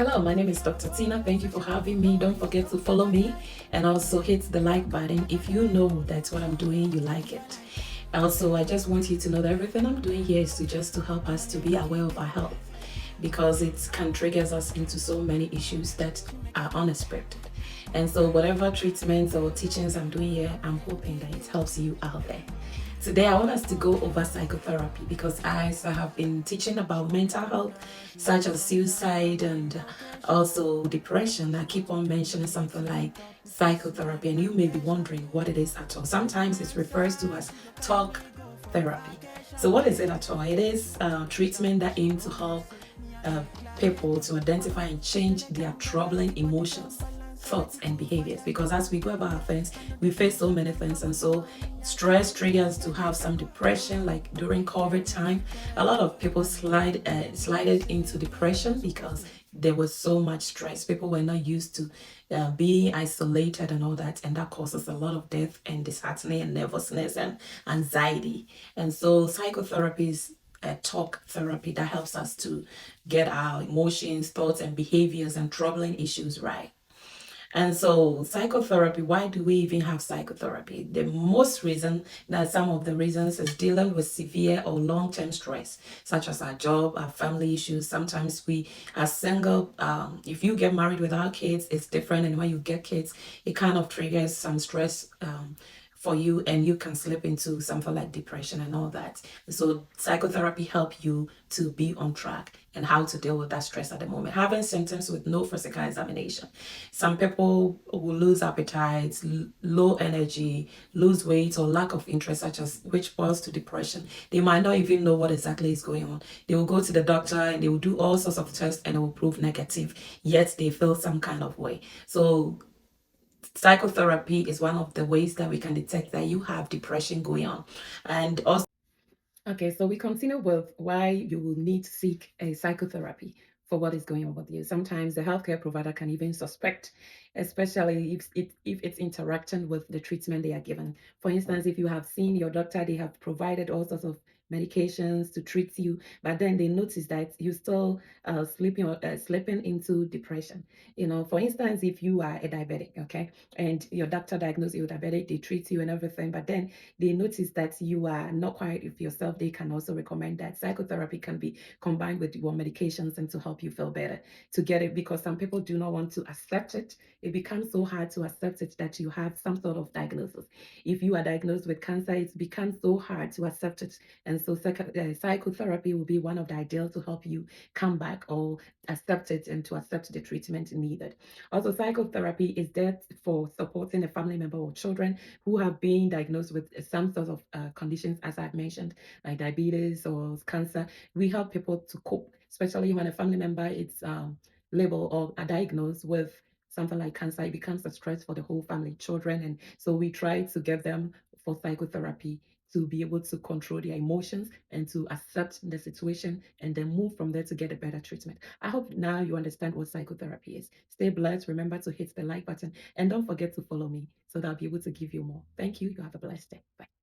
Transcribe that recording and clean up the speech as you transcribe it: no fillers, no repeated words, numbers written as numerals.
Hello, my name is Dr. Tina. Thank you for having me. Don't forget to follow me and also hit the like button if you know that what I'm doing, you like it. Also, I just want you to know that everything I'm doing here is to help us to be aware of our health because it can trigger us into so many issues that are unexpected. And so whatever treatments or teachings I'm doing here, I'm hoping that it helps you out there. Today, I want us to go over psychotherapy because as I have been teaching about mental health, such as suicide and also depression, I keep on mentioning something like psychotherapy, and you may be wondering what it is at all. Sometimes it's referred to as talk therapy. So, what is it at all? It is treatment that aims to help uh, people to identify and change their troubling emotions, thoughts, and behaviors. Because as we go about our things, we face so many things, and so stress triggers to have some depression. Like during COVID time, a lot of people slided into depression because there was so much stress. People were not used to being isolated and all that, and that causes a lot of death and disheartening and nervousness and anxiety. And so psychotherapy is a talk therapy that helps us to get our emotions, thoughts, and behaviors and troubling issues right. And so, psychotherapy, why do we even have psychotherapy? The most reason that some of the reasons is dealing with severe or long term stress, such as our job, our family issues. Sometimes we are single. If you get married without kids, it's different. And when you get kids, it kind of triggers some stress. For you, and you can slip into something like depression and all that. So psychotherapy help you to be on track and how to deal with that stress at the moment. Having symptoms with no physical examination. Some people will lose appetite, low energy, lose weight, or lack of interest, such as which boils to depression. They might not even know what exactly is going on. They will go to the doctor and they will do all sorts of tests and it will prove negative, yet they feel some kind of way. So psychotherapy is one of the ways that we can detect that you have depression going on. And also, okay, so we continue with why you will need to seek a psychotherapy for what is going on with you. Sometimes the healthcare provider can even suspect, especially if it's interacting with the treatment they are given. For instance, if you have seen your doctor, they have provided all sorts of medications to treat you, but then they notice that you still slipping into depression. For instance, if you are a diabetic, okay, and your doctor diagnosed you with diabetic, they treat you and everything, but then they notice that you are not quite with yourself, they can also recommend that psychotherapy can be combined with your medications and to help you feel better to get it, because some people do not want to accept it. It becomes so hard to accept it that you have some sort of diagnosis. If you are diagnosed with cancer, it becomes so hard to accept it. And so psychotherapy will be one of the ideals to help you come back or accept it and to accept the treatment needed. Also, psychotherapy is there for supporting a family member or children who have been diagnosed with some sort of conditions, as I've mentioned, like diabetes or cancer. We help people to cope, especially when a family member is labeled or diagnosed with something like cancer. It becomes a stress for the whole family, children. And so we try to get them for psychotherapy to be able to control their emotions and to accept the situation and then move from there to get a better treatment. I hope now you understand what psychotherapy is. Stay blessed. Remember to hit the like button and don't forget to follow me so that I'll be able to give you more. Thank you. You have a blessed day. Bye.